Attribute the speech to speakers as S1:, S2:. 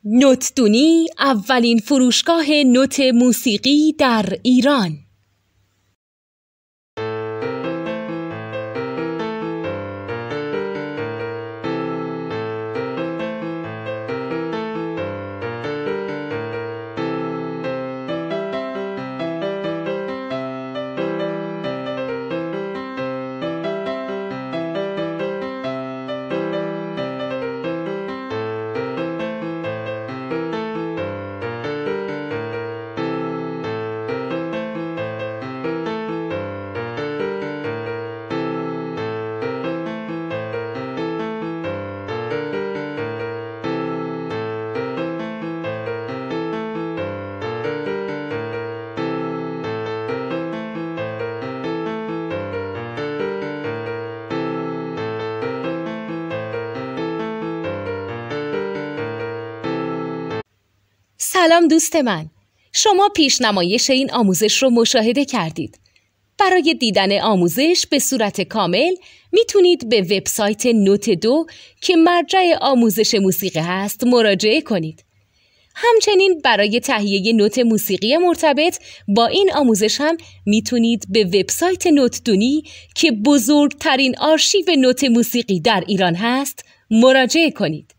S1: نوتدونی اولین فروشگاه نوت موسیقی در ایران. سلام دوست من، شما پیشنمایش این آموزش رو مشاهده کردید. برای دیدن آموزش به صورت کامل میتونید به وبسایت نوت 2 که مرجع آموزش موسیقی هست مراجعه کنید. همچنین برای تهیه نوت موسیقی مرتبط با این آموزش هم میتونید به وبسایت نوتدونی که بزرگترین آرشیو نوت موسیقی در ایران هست مراجعه کنید.